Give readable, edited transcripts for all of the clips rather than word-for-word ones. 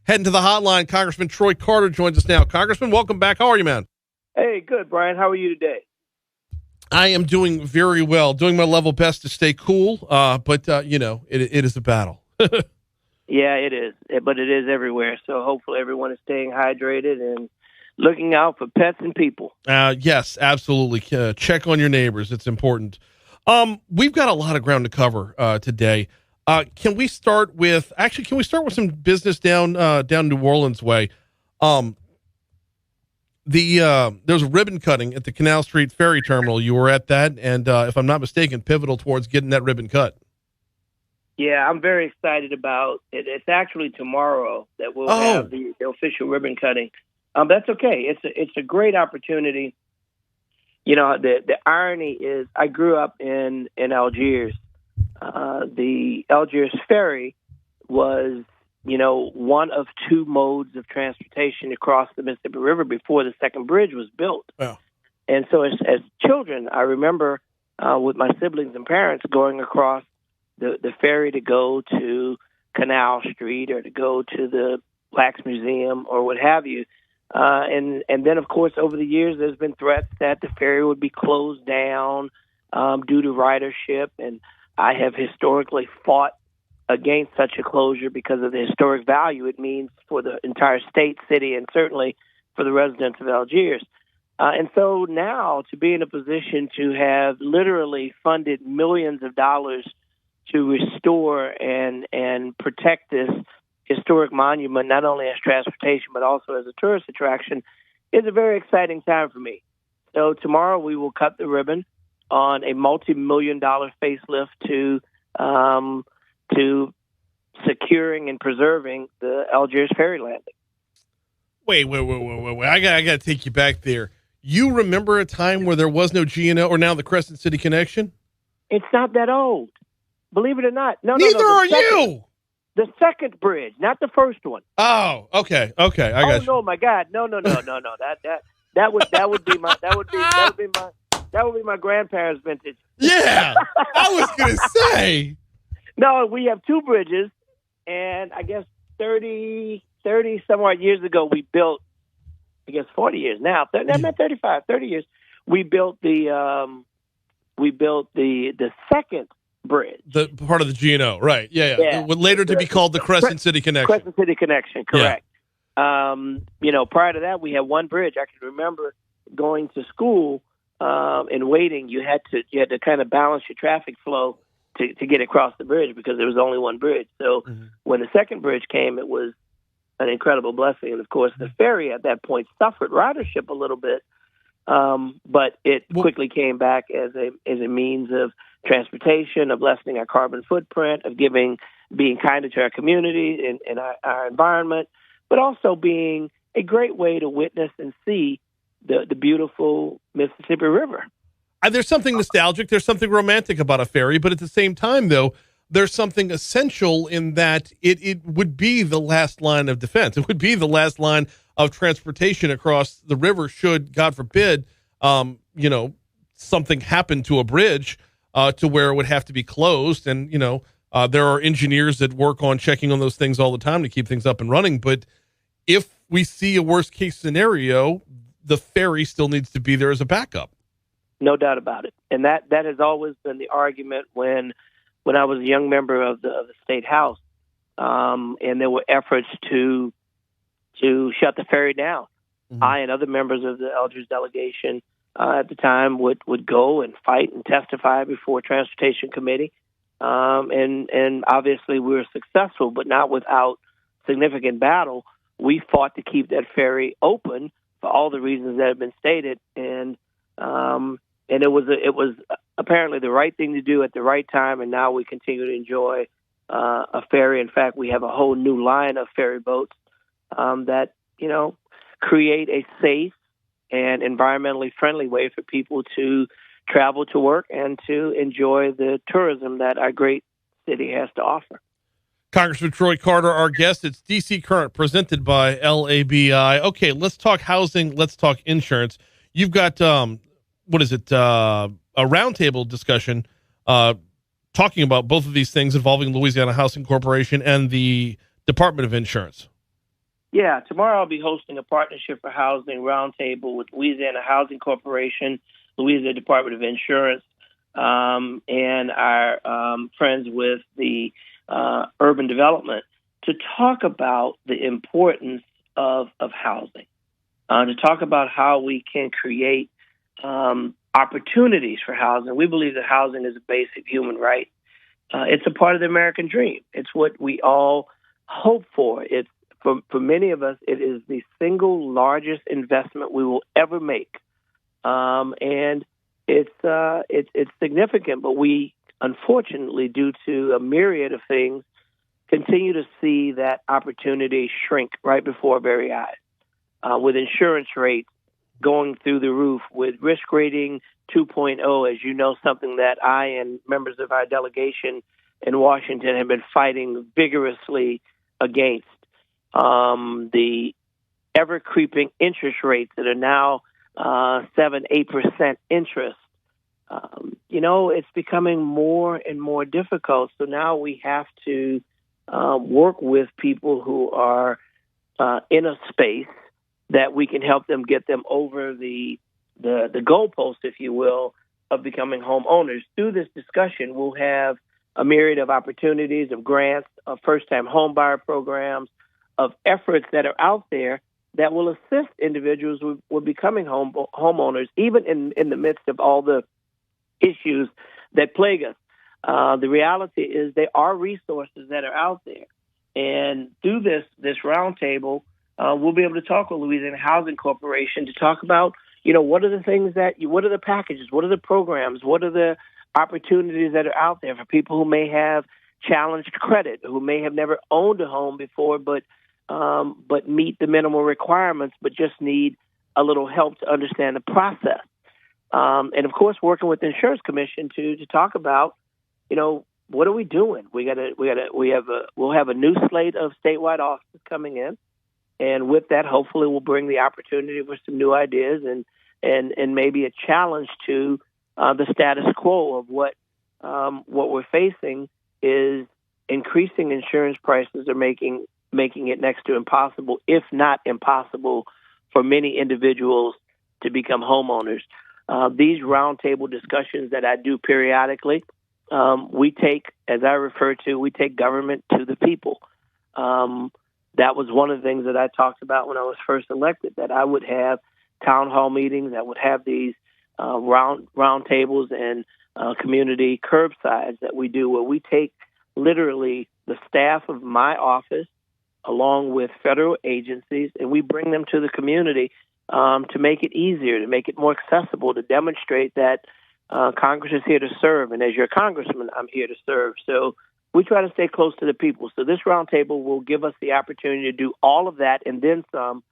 Heading to the hotline, Congressman Troy Carter joins us now. Congressman, welcome back. How are you, man? Hey, good, Brian. How are you today? I am doing very well, doing my level best to stay cool, but it is a battle. Yeah, it is, but it is everywhere. So hopefully everyone is staying hydrated and looking out for pets and people. Yes, absolutely. Check on your neighbors. It's important. We've got a lot of ground to cover today. Can we start with some business down New Orleans way? There's a ribbon cutting at the Canal Street Ferry Terminal. You were at that, and if I'm not mistaken, pivotal towards getting that ribbon cut. Yeah, I'm very excited about it. It's actually tomorrow that we'll have the official ribbon cutting. That's okay. It's a great opportunity. You know, the irony is I grew up in Algiers. The Algiers Ferry was, one of two modes of transportation across the Mississippi River before the second bridge was built. Wow. And so as children, I remember with my siblings and parents going across the ferry to go to Canal Street or to go to the Wax Museum or what have you. And then, of course, over the years, there's been threats that the ferry would be closed down due to ridership. And I have historically fought against such a closure because of the historic value it means for the entire state, city, and certainly for the residents of Algiers. And so now to be in a position to have literally funded millions of dollars to restore and protect this historic monument, not only as transportation, but also as a tourist attraction, is a very exciting time for me. So tomorrow we will cut the ribbon on a multi-million-dollar facelift to securing and preserving the Algiers ferry landing. Wait. I got to take you back there. You remember a time where there was no G&L or now the Crescent City Connection? It's not that old. Believe it or not. Neither are you. The second bridge, not the first one. Oh, okay. I got you. No, my God. No. That would be my grandparents' vintage. Yeah. I was going to say. No, we have two bridges, and I guess 30 some odd years ago we built, I guess 40 years now. Not 35, 30 years. We built the second bridge. The part of the G&O, right. Yeah. Later to be called the Crescent City Connection. Crescent City Connection, correct. Yeah. Prior to that, we had one bridge. I can remember going to school and waiting. You had to kind of balance your traffic flow to get across the bridge because there was only one bridge. So when the second bridge came, it was an incredible blessing. And, of course, the ferry at that point suffered ridership a little bit, but it quickly came back as a means of transportation, of lessening our carbon footprint, of being kinder to our community and our environment, but also being a great way to witness and see the beautiful Mississippi River. There's something nostalgic, there's something romantic about a ferry, but at the same time, though, there's something essential in that it would be the last line of defense. It would be the last line of transportation across the river should, God forbid, something happen to a bridge to where it would have to be closed. And, there are engineers that work on checking on those things all the time to keep things up and running. But if we see a worst case scenario, the ferry still needs to be there as a backup. No doubt about it. And that has always been the argument when I was a young member of the State House, and there were efforts to shut the ferry down. Mm-hmm. I and other members of the Algiers delegation at the time would go and fight and testify before Transportation Committee. And obviously we were successful, but not without significant battle. We fought to keep that ferry open for all the reasons that have been stated. And it was apparently the right thing to do at the right time. And now we continue to enjoy a ferry. In fact, we have a whole new line of ferry boats that, create a safe and environmentally friendly way for people to travel to work and to enjoy the tourism that our great city has to offer. Congressman Troy Carter, our guest. It's DC Current, presented by LABI. Okay, let's talk housing. Let's talk insurance. You've got, a roundtable discussion talking about both of these things involving Louisiana Housing Corporation and the Department of Insurance. Yeah, tomorrow I'll be hosting a Partnership for Housing roundtable with Louisiana Housing Corporation, Louisiana Department of Insurance, and our friends with the urban development to talk about the importance of housing, to talk about how we can create opportunities for housing. We believe that housing is a basic human right. It's a part of the American dream. It's what we all hope for. It's for many of us, it is the single largest investment we will ever make, and it's significant. But we, unfortunately, due to a myriad of things, continue to see that opportunity shrink right before our very eyes. With insurance rates going through the roof, with risk rating 2.0, as you know, something that I and members of our delegation in Washington have been fighting vigorously against. The ever creeping interest rates that are now 7-8% interest. It's becoming more and more difficult. So now we have to work with people who are in a space that we can help them get them over the goalpost, if you will, of becoming homeowners. Through this discussion, we'll have a myriad of opportunities, of grants, of first-time homebuyer programs, of efforts that are out there that will assist individuals with becoming homeowners, even in the midst of all the issues that plague us. The reality is there are resources that are out there. And through this roundtable, we'll be able to talk with Louisiana Housing Corporation to talk about, what are the things what are the packages, what are the programs, what are the opportunities that are out there for people who may have challenged credit, who may have never owned a home before, but meet the minimal requirements, but just need a little help to understand the process. And of course, working with the Insurance Commission to talk about, what are we doing? We'll have a new slate of statewide offices coming in, and with that, hopefully, we'll bring the opportunity for some new ideas and maybe a challenge to the status quo of what we're facing is increasing insurance prices are making it next to impossible, if not impossible, for many individuals to become homeowners. These roundtable discussions that I do periodically, we take, as I refer to, we take government to the people. That was one of the things that I talked about when I was first elected, that I would have town hall meetings, I would have these round tables and community curbsides that we do, where we take literally the staff of my office along with federal agencies, and we bring them to the community to make it easier, to make it more accessible, to demonstrate that Congress is here to serve. And as your congressman, I'm here to serve. So we try to stay close to the people. So this roundtable will give us the opportunity to do all of that and then some.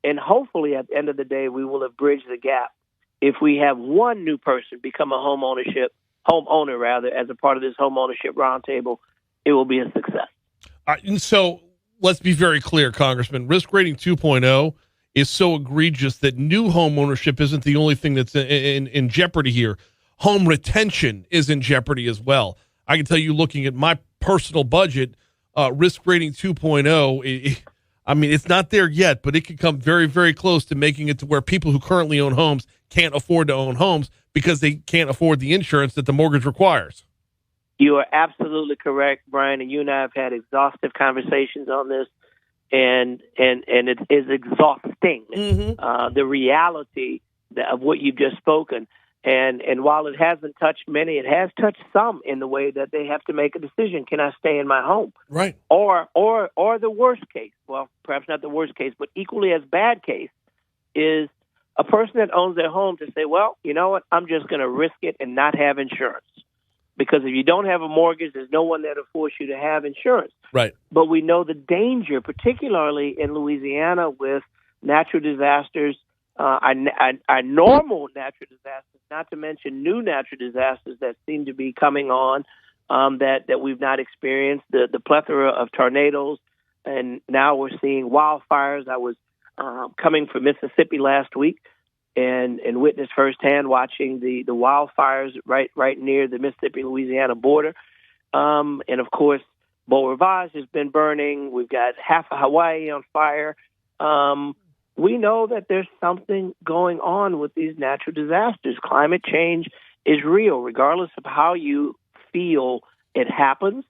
And hopefully at the end of the day, we will have bridged the gap. If we have one new person become a homeowner as a part of this homeownership roundtable, it will be a success. And so let's be very clear, Congressman. Risk rating 2.0 is so egregious that new home ownership isn't the only thing that's in jeopardy here. Home retention is in jeopardy as well. I can tell you, looking at my personal budget, risk rating 2.0, it's not there yet, but it could come very, very close to making it to where people who currently own homes can't afford to own homes because they can't afford the insurance that the mortgage requires. You are absolutely correct, Brian, and you and I have had exhaustive conversations on this, and it is exhausting, the reality of what you've just spoken. And while it hasn't touched many, it has touched some in the way that they have to make a decision. Can I stay in my home? Right. Or the worst case, well, perhaps not the worst case, but equally as bad case is a person that owns their home to say, well, you know what, I'm just going to risk it and not have insurance. Because if you don't have a mortgage, there's no one there to force you to have insurance. Right. But we know the danger, particularly in Louisiana with natural disasters, our normal natural disasters, not to mention new natural disasters that seem to be coming on that we've not experienced, the plethora of tornadoes, and now we're seeing wildfires. I was coming from Mississippi last week and witnessed firsthand watching the wildfires right near the Mississippi-Louisiana border. And, of course, Beau Rivage has been burning. We've got half of Hawaii on fire. we know that there's something going on with these natural disasters. Climate change is real, regardless of how you feel it happens.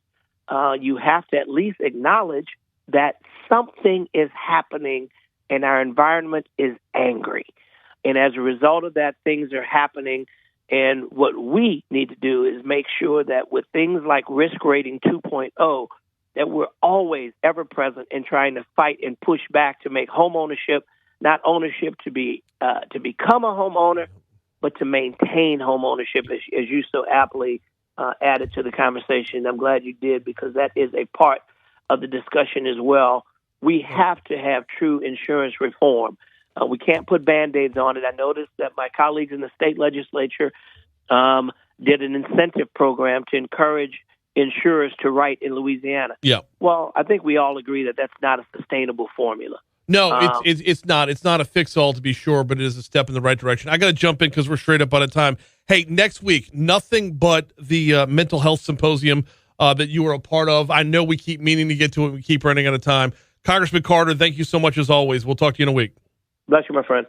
You have to at least acknowledge that something is happening and our environment is angry. And as a result of that, things are happening. And what we need to do is make sure that with things like Risk Rating 2.0, that we're always ever present in trying to fight and push back to make homeownership not ownership to become a homeowner, but to maintain homeownership, as you so aptly added to the conversation. I'm glad you did, because that is a part of the discussion as well. We have to have true insurance reform. We can't put Band-Aids on it. I noticed that my colleagues in the state legislature did an incentive program to encourage insurers to write in Louisiana. Yeah. Well, I think we all agree that that's not a sustainable formula. No, it's not. It's not a fix-all, to be sure, but it is a step in the right direction. I got to jump in because we're straight up out of time. Hey, next week, nothing but the mental health symposium that you were a part of. I know we keep meaning to get to it. We keep running out of time. Congressman Carter, thank you so much as always. We'll talk to you in a week. Bless you, my friend.